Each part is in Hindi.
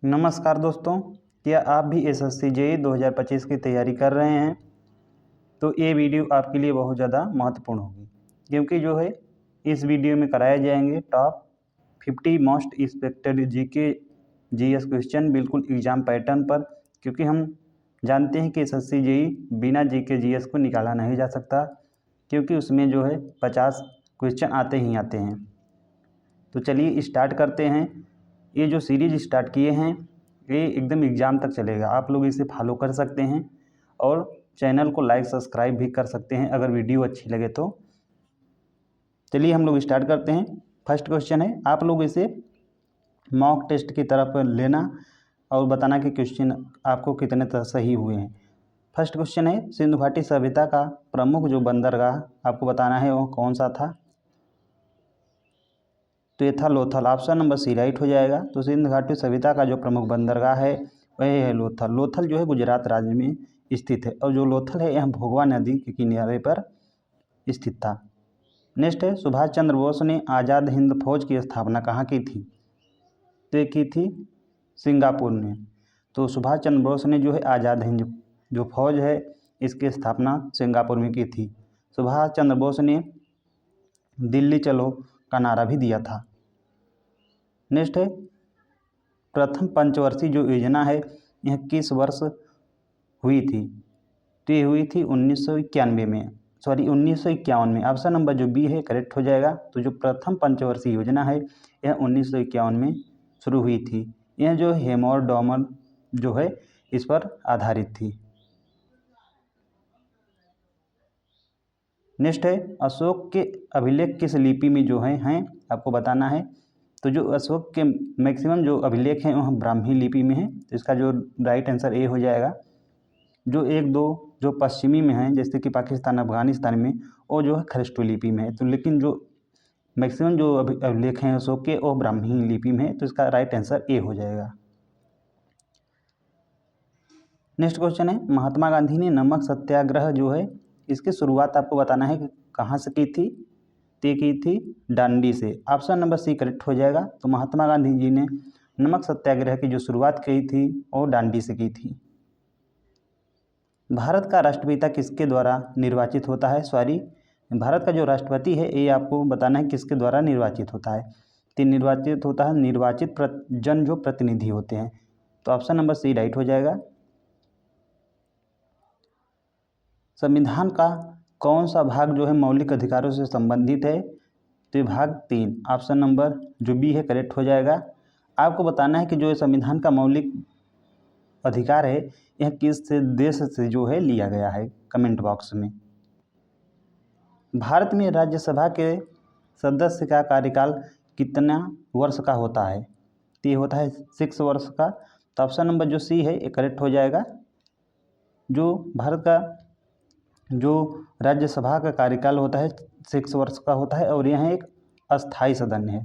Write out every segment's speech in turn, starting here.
नमस्कार दोस्तों, क्या आप भी एसएससी जेईई 2025 की तैयारी कर रहे हैं? तो ये वीडियो आपके लिए बहुत ज़्यादा महत्वपूर्ण होगी, क्योंकि जो है इस वीडियो में कराए जाएंगे top 50 most expected GK GS question बिल्कुल एग्ज़ाम पैटर्न पर। क्योंकि हम जानते हैं कि एसएससी जेईई बिना जीके जीएस को निकाला नहीं जा सकता, क्योंकि उसमें जो है 50 क्वेश्चन आते ही आते हैं। तो चलिए स्टार्ट करते हैं। ये जो सीरीज़ स्टार्ट किए हैं ये एकदम एग्ज़ाम तक चलेगा, आप लोग इसे फॉलो कर सकते हैं और चैनल को लाइक सब्सक्राइब भी कर सकते हैं अगर वीडियो अच्छी लगे तो। चलिए हम लोग स्टार्ट करते हैं। फर्स्ट क्वेश्चन है, आप लोग इसे मॉक टेस्ट की तरफ लेना और बताना कि क्वेश्चन आपको कितने सही हुए हैं। फर्स्ट क्वेश्चन है, सिंधु घाटी सभ्यता का प्रमुख जो बंदरगाह आपको बताना है वो कौन सा था? तो ये था Lothal. Option number C right हो जाएगा। तो सिंधु घाटी सभ्यता का जो प्रमुख बंदरगाह है वह है लोथल। लोथल जो है गुजरात राज्य में स्थित है और जो लोथल है यह भोगवा नदी के किनारे पर स्थित था। नेक्स्ट है, सुभाष चंद्र बोस ने आज़ाद हिंद फौज की स्थापना कहाँ की थी? तो ये की थी सिंगापुर ने। तो सुभाष चंद्र बोस ने जो है आज़ाद हिंद जो फौज है इसकी स्थापना सिंगापुर में की थी। सुभाष चंद्र बोस ने दिल्ली चलो का नारा भी दिया था। नेक्स्ट है, प्रथम पंचवर्षीय जो योजना है यह किस वर्ष हुई थी? तो ये हुई थी 1991 में, 1951 में। ऑप्शन नंबर जो बी है करेक्ट हो जाएगा। तो जो प्रथम पंचवर्षीय योजना है यह 1951 में शुरू हुई थी। यह जो हेमर डॉमर जो है इस पर आधारित थी। नेक्स्ट है, अशोक के अभिलेख किस लिपि में जो हैं आपको बताना है। तो जो अशोक के मैक्सिमम जो अभिलेख हैं वह ब्राह्मी लिपि में है। तो इसका जो राइट आंसर ए हो जाएगा। जो एक दो जो पश्चिमी में हैं जैसे कि पाकिस्तान अफगानिस्तान में वो जो है खरष्टो लिपि में है। तो लेकिन जो मैक्सिमम जो अभिलेख हैं अशोक के वो ब्राह्मी लिपि में है। तो इसका राइट आंसर ए हो जाएगा। नेक्स्ट क्वेश्चन है, महात्मा गांधी ने नमक सत्याग्रह जो है इसकी शुरुआत आपको बताना है कि कहाँ से की थी? तय की थी डांडी से। ऑप्शन नंबर सी करेक्ट हो जाएगा। तो महात्मा गांधी जी ने नमक सत्याग्रह की जो शुरुआत की थी वो डांडी से की थी। भारत का राष्ट्रपिता किसके द्वारा निर्वाचित होता है? भारत का जो राष्ट्रपति है ये आपको बताना है किसके द्वारा निर्वाचित होता है। तो निर्वाचित होता है निर्वाचित जन जो प्रतिनिधि होते हैं। तो ऑप्शन नंबर सी राइट हो जाएगा। संविधान का कौन सा भाग जो है मौलिक अधिकारों से संबंधित है? तो भाग 3। ऑप्शन नंबर जो बी है करेक्ट हो जाएगा। आपको बताना है कि जो संविधान का मौलिक अधिकार है यह किस देश से जो है लिया गया है, कमेंट बॉक्स में। भारत में राज्यसभा के सदस्य का कार्यकाल कितना वर्ष का होता है? तो ये होता है 6 वर्ष का। तो ऑप्शन नंबर जो सी है ये करेक्ट हो जाएगा। जो भारत का जो राज्यसभा का कार्यकाल होता है 6 वर्ष का होता है और यह एक अस्थाई सदन है,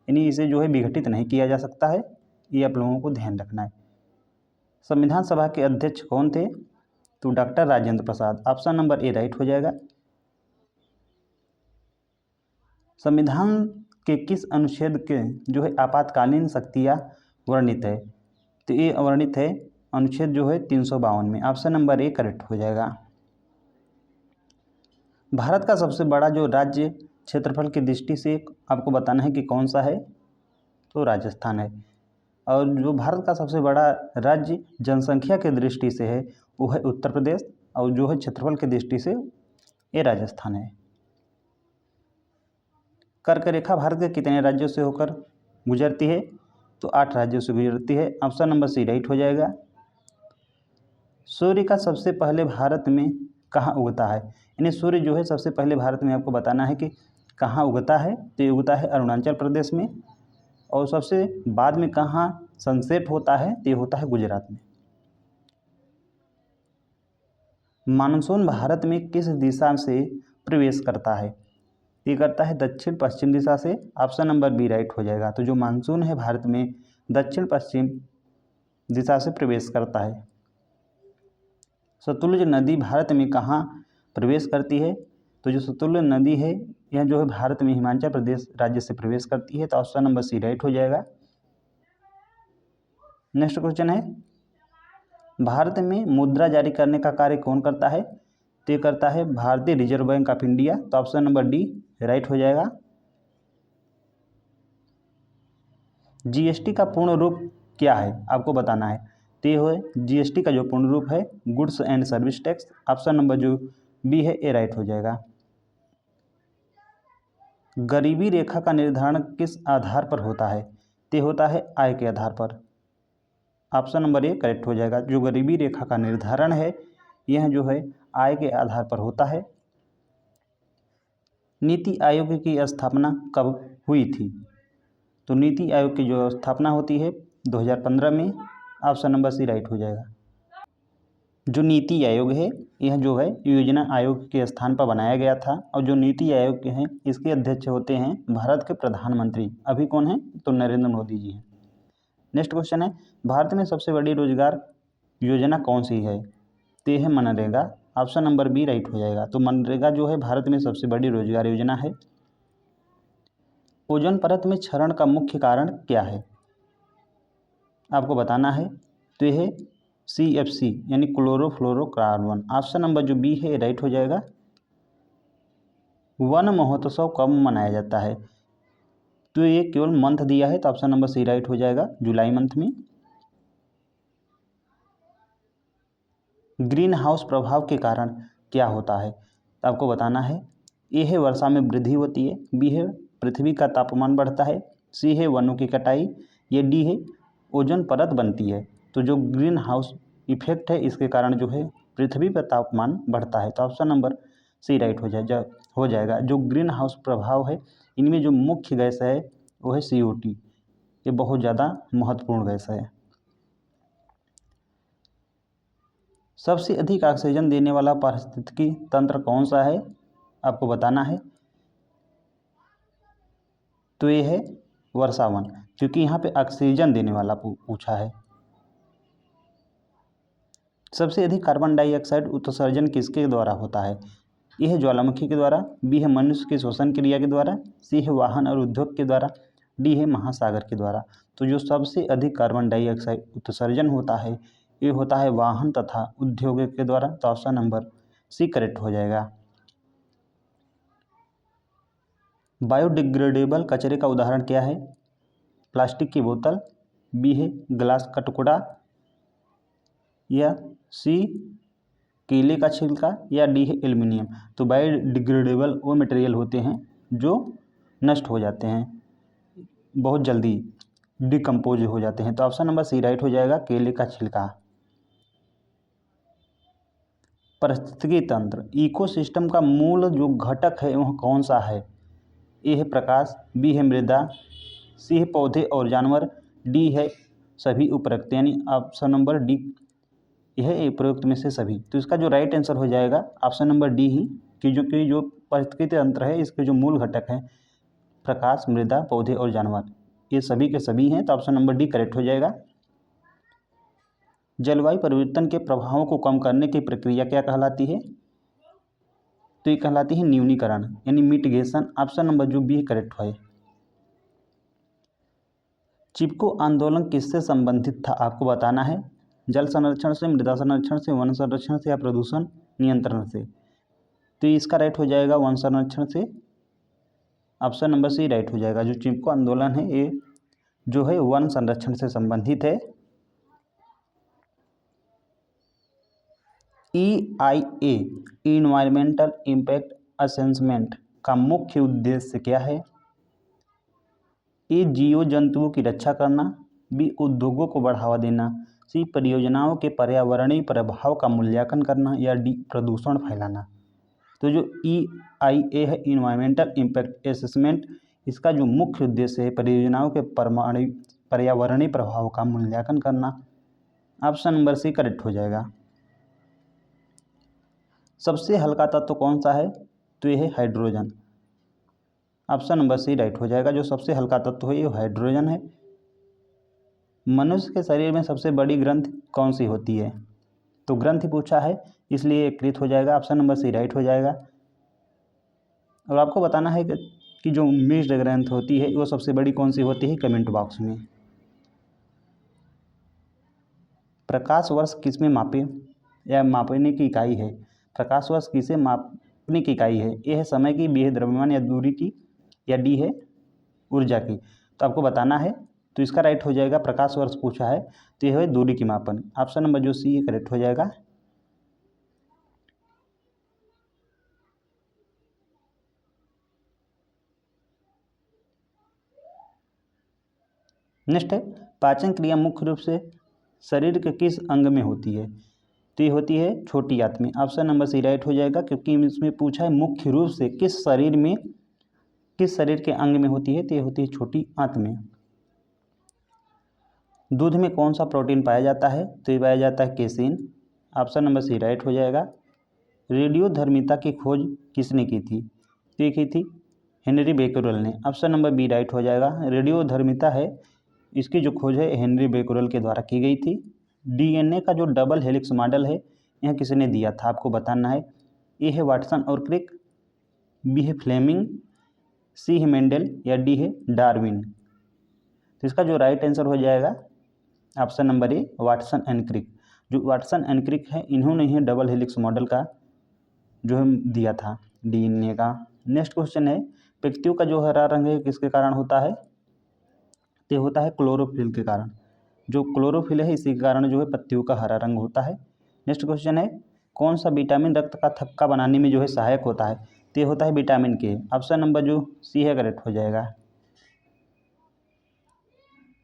यानी इसे जो है विघटित नहीं किया जा सकता है। ये आप लोगों को ध्यान रखना है। संविधान सभा के अध्यक्ष कौन थे? तो doctor Rajendra Prasad. Option number ए राइट हो जाएगा। संविधान के किस अनुच्छेद के जो है आपातकालीन शक्तियाँ वर्णित है? तो ये वर्णित है अनुच्छेद जो है 352 में। ऑप्शन नंबर ए करेक्ट हो जाएगा। भारत का सबसे बड़ा जो राज्य क्षेत्रफल की दृष्टि से आपको बताना है कि कौन सा है? तो राजस्थान है। और जो भारत का सबसे बड़ा राज्य जनसंख्या की दृष्टि से है वो है उत्तर प्रदेश, और जो है क्षेत्रफल की दृष्टि से ये राजस्थान है। कर्क रेखा भारत के कितने राज्यों से होकर गुजरती है? तो 8 राज्यों से गुजरती है। ऑप्शन नंबर सी राइट हो जाएगा। सूर्य का सबसे पहले भारत में कहाँ उगता है? यानी सूर्य जो है सबसे पहले भारत में आपको बताना है कि कहाँ उगता है। तो ये उगता है अरुणाचल प्रदेश में। और सबसे बाद में कहाँ सनसेट होता है? तो ये होता है गुजरात में। मानसून भारत में किस दिशा से प्रवेश करता है? ये करता है दक्षिण पश्चिम दिशा से। ऑप्शन नंबर बी राइट हो जाएगा। तो जो मानसून है भारत में दक्षिण पश्चिम दिशा से प्रवेश करता है। सतलुज नदी भारत में कहाँ प्रवेश करती है? तो जो सतलुज नदी है यह जो है भारत में हिमाचल प्रदेश राज्य से प्रवेश करती है। तो ऑप्शन नंबर सी राइट हो जाएगा। नेक्स्ट क्वेश्चन है, भारत में मुद्रा जारी करने का कार्य कौन करता है? तो ये करता है भारतीय रिजर्व बैंक ऑफ इंडिया। तो ऑप्शन नंबर डी राइट हो जाएगा। जीएसटी का पूर्ण रूप क्या है आपको बताना है। तो ये है जीएसटी का जो पूर्ण रूप है goods and service tax. Option number जो बी है ये राइट हो जाएगा। गरीबी रेखा का निर्धारण किस आधार पर होता है? तो होता है आय के आधार पर। ऑप्शन नंबर ए करेक्ट हो जाएगा। जो गरीबी रेखा का निर्धारण है यह जो है आय के आधार पर होता है। नीति आयोग की स्थापना कब हुई थी? तो नीति आयोग की जो स्थापना होती है 2015 में। ऑप्शन नंबर सी राइट हो जाएगा। जो नीति आयोग है यह जो है योजना आयोग के स्थान पर बनाया गया था, और जो नीति आयोग के हैं इसके अध्यक्ष होते हैं भारत के प्रधानमंत्री। अभी कौन है? तो नरेंद्र मोदी जी हैं। नेक्स्ट क्वेश्चन है, भारत में सबसे बड़ी रोजगार योजना कौन सी है? तो यह है MNREGA. Option number B right हो जाएगा। तो मनरेगा जो है भारत में सबसे बड़ी रोजगार योजना है। ओजोन परत में क्षरण का मुख्य कारण क्या है आपको बताना है। तो यह है CFC यानी क्लोरोफ्लोरोकार्बन। ऑप्शन नंबर जो बी है राइट हो जाएगा। वन महोत्सव कब मनाया जाता है? तो ये केवल मंथ दिया है, तो ऑप्शन नंबर सी राइट हो जाएगा, जुलाई मंथ में। ग्रीन हाउस प्रभाव के कारण क्या होता है तो आपको बताना है। ए है वर्षा में वृद्धि होती है, बी है पृथ्वी का तापमान बढ़ता है, सी है वनों की कटाई, या डी है ओजोन परत बनती है। तो जो ग्रीन हाउस इफेक्ट है इसके कारण जो है पृथ्वी पर तापमान बढ़ता है। तो ऑप्शन नंबर सी राइट हो जाएगा। जो ग्रीन हाउस प्रभाव है इनमें जो मुख्य गैस है वो है CO2। ये बहुत ज़्यादा महत्वपूर्ण गैस है। सबसे अधिक ऑक्सीजन देने वाला पारिस्थितिकी तंत्र कौन सा है आपको बताना है। तो ये है वर्षावन, क्योंकि यहाँ पे ऑक्सीजन देने वाला पूछा है। सबसे अधिक कार्बन डाइऑक्साइड उत्सर्जन किसके द्वारा होता है? यह है ज्वालामुखी के द्वारा, बी है मनुष्य की श्वसन क्रिया के द्वारा, सी है वाहन और उद्योग के द्वारा, डी है महासागर के द्वारा। तो जो सबसे अधिक कार्बन डाइऑक्साइड उत्सर्जन होता है ये होता है वाहन तथा उद्योग के द्वारा। तो ऑप्शन नंबर सी करेक्ट हो जाएगा। बायोडिग्रेडेबल कचरे का उदाहरण क्या है? प्लास्टिक की बोतल, बी है ग्लास का टुकड़ा, या सी केले का छिलका, या डी है एल्युमिनियम। तो बायोडिग्रेडेबल वो मटेरियल होते हैं जो नष्ट हो जाते हैं, बहुत जल्दी डिकम्पोज हो जाते हैं। तो ऑप्शन नंबर सी राइट हो जाएगा, केले का छिलका। पारिस्थितिकी तंत्र इकोसिस्टम का मूल जो घटक है वह कौन सा है? ए है प्रकाश, बी है मृदा, सी है पौधे और जानवर, डी है सभी उपरोक्त यानी ऑप्शन नंबर डी यह उपरोक्त में से सभी। तो इसका जो राइट आंसर हो जाएगा ऑप्शन नंबर डी ही, कि जो पारिस्थितिकी तंत्र है इसके जो मूल घटक हैं प्रकाश, मृदा, पौधे और जानवर, ये सभी के सभी हैं। तो ऑप्शन नंबर डी करेक्ट हो जाएगा। जलवायु परिवर्तन के प्रभावों को कम करने की प्रक्रिया क्या कहलाती है? तो ये कहलाती है न्यूनीकरण यानी मिटिगेशन। ऑप्शन नंबर जो बी करेक्ट है। चिपको आंदोलन किससे संबंधित था आपको बताना है। जल संरक्षण से, मृदा संरक्षण से, वन संरक्षण से, या प्रदूषण नियंत्रण से। तो इसका राइट हो जाएगा वन संरक्षण से। ऑप्शन नंबर सी राइट हो जाएगा। जो चिपको आंदोलन है ये जो है वन संरक्षण से संबंधित है। EIA इन्वायरमेंटल इम्पैक्ट असेसमेंट का मुख्य उद्देश्य क्या है? ए जीव जंतुओं की रक्षा करना, बी उद्योगों को बढ़ावा देना, सी परियोजनाओं के पर्यावरणीय प्रभाव का मूल्यांकन करना, या डी प्रदूषण फैलाना। तो जो EIA है इन्वायरमेंटल इम्पैक्ट असेसमेंट, इसका जो मुख्य उद्देश्य है परियोजनाओं के पर्यावरणीय प्रभाव का मूल्यांकन करना। ऑप्शन नंबर सी करेक्ट हो जाएगा। सबसे हल्का तत्व कौन सा है? तो यह है hydrogen. Option number C right हो जाएगा। जो सबसे हल्का तत्व है ये हाइड्रोजन है। मनुष्य के शरीर में सबसे बड़ी ग्रंथि कौन सी होती है? तो ग्रंथि पूछा है इसलिए कृत हो जाएगा। ऑप्शन नंबर सी राइट हो जाएगा। और आपको बताना है कि जो मिश्र ग्रंथि होती है वो सबसे बड़ी कौन सी होती है, कमेंट बॉक्स में। प्रकाश वर्ष किस में मापे या मापने की इकाई है? प्रकाश वर्ष किसे मापने की इकाई है? ए है समय की, बी है द्रव्यमान या दूरी की, या डी है ऊर्जा की। तो आपको बताना है। तो इसका राइट हो जाएगा, प्रकाश वर्ष पूछा है तो यह है दूरी की मापन। ऑप्शन नंबर जो सी है करेक्ट हो जाएगा। नेक्स्ट है, पाचन क्रिया मुख्य रूप से शरीर के किस अंग में होती है? तो ये होती है छोटी आंत में। ऑप्शन नंबर सी राइट हो जाएगा, क्योंकि इसमें पूछा है मुख्य रूप से किस शरीर के अंग में होती है, तो ये होती है छोटी आंत में। दूध में कौन सा प्रोटीन पाया जाता है? तो ये पाया जाता है casein. Option number C right हो जाएगा। रेडियोधर्मिता की खोज किसने की थी? तो ये की थी हेनरी बेकरेल ने। ऑप्शन नंबर बी राइट हो जाएगा। रेडियोधर्मिता है, इसकी जो खोज है हेनरी बेकरेल के द्वारा की गई थी। डीएनए का जो डबल हेलिक्स मॉडल है यह किसने दिया था? आपको बताना है। ए है वाटसन और क्रिक, बी है फ्लेमिंग, सी है मेंडल, या डी है डार्विन। तो इसका जो राइट आंसर हो जाएगा option number A Watson and Crick. जो वाटसन एंड क्रिक है इन्होंने ही डबल हेलिक्स मॉडल का जो है दिया था डीएनए का। नेक्स्ट क्वेश्चन है, पत्तियों का जो हरा रंग है किसके कारण होता है? तो होता है क्लोरोफिल के कारण। जो क्लोरोफिल है इसी के कारण जो है पत्तियों का हरा रंग होता है। नेक्स्ट क्वेश्चन है, कौन सा विटामिन रक्त का थक्का बनाने में जो है सहायक होता है? तो ये होता है विटामिन के। ऑप्शन नंबर जो सी है करेक्ट हो जाएगा।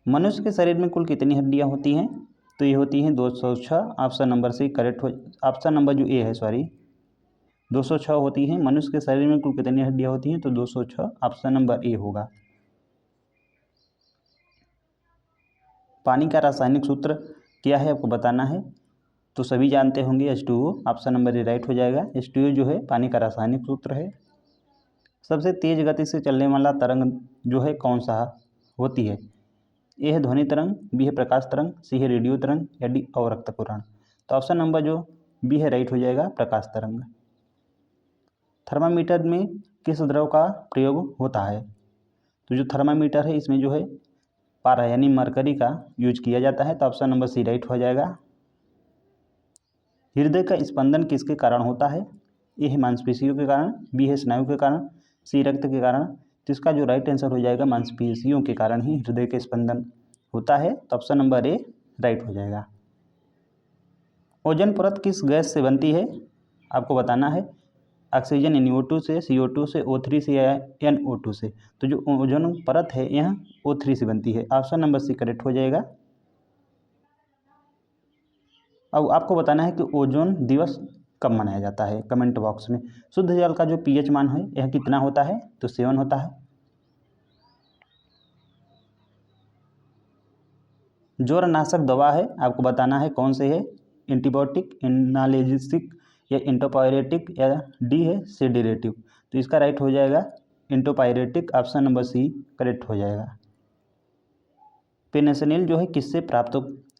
मनुष्य के शरीर में कुल कितनी हड्डियां होती हैं? तो ये होती हैं 206। ऑप्शन नंबर सी करेक्ट हो, ऑप्शन नंबर जो ए है सॉरी 206 होती हैं। मनुष्य के शरीर में कुल कितनी हड्डियां होती हैं? तो 206। ऑप्शन नंबर ए होगा। पानी का रासायनिक सूत्र क्या है आपको बताना है। तो सभी जानते होंगे H2O। ऑप्शन नंबर ए राइट हो जाएगा। H2O जो है पानी का रासायनिक सूत्र है। सबसे तेज गति से चलने वाला तरंग जो है कौन सा होती है? ए है ध्वनि तरंग, बी है प्रकाश तरंग, सी है रेडियो तरंग, या डी अवरक्त पुराण। तो ऑप्शन नंबर जो बी है राइट हो जाएगा, प्रकाश तरंग। थर्मामीटर में किस द्रव का प्रयोग होता है? तो जो थर्मामीटर है इसमें जो है पारा यानी मरकरी का यूज किया जाता है। तो ऑप्शन नंबर सी राइट हो जाएगा। हृदय का स्पंदन किसके कारण होता है? ए है मांसपेशियों के कारण, बी है स्नायु के कारण, सी रक्त के कारण। तो इसका जो राइट आंसर हो जाएगा मांसपेशियों के कारण ही हृदय के स्पंदन होता है। तो ऑप्शन नंबर ए राइट हो जाएगा। ओजोन परत किस गैस से बनती है? आपको बताना है। ऑक्सीजन NO2 से, CO2 से, O3 से, या NO2 से। तो जो ओजोन परत है यह O3 से बनती है। ऑप्शन नंबर सी करेक्ट हो जाएगा। अब आपको बताना है कि ओजोन दिवस कब मनाया जाता है, कमेंट बॉक्स में। शुद्ध जल का जो pH मान है यह कितना होता है? तो 7 होता है। जोरनाशक दवा है, आपको बताना है कौन से है। एंटीबायोटिक, एनाल्जेसिक, या एंटोपायरेटिक, या डी है सेडेटिव। तो इसका राइट हो जाएगा एंटोपायरेटिक। ऑप्शन नंबर सी करेक्ट हो जाएगा। पेनिसिलिन जो है किससे प्राप्त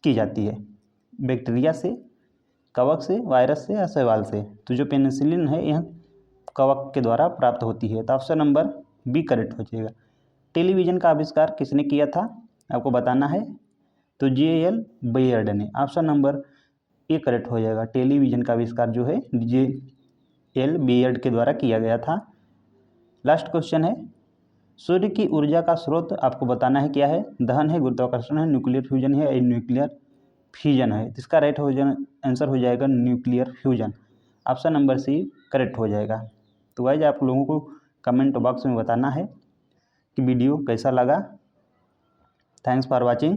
की जाती है? बैक्टीरिया से, कवक से, वायरस से, या शैवाल से। तो जो पेनिसिलिन है यह कवक के द्वारा प्राप्त होती है। तो ऑप्शन नंबर बी करेक्ट हो जाएगा। टेलीविज़न का आविष्कार किसने किया था? आपको बताना है। तो JL बेयर्ड ने। ऑप्शन नंबर ए करेक्ट हो जाएगा। टेलीविज़न का आविष्कार जो है JL बेयर्ड के द्वारा किया गया था। लास्ट क्वेश्चन है, सूर्य की ऊर्जा का स्रोत आपको बताना है क्या है? दहन है, गुरुत्वाकर्षण है, न्यूक्लियर फ्यूजन है, या न्यूक्लियर फ्यूजन है। इसका राइट आंसर हो जाएगा nuclear fusion. Option number C correct हो जाएगा। तो गाइस आप लोगों को कमेंट बॉक्स में बताना है कि वीडियो कैसा लगा। Thanks for watching.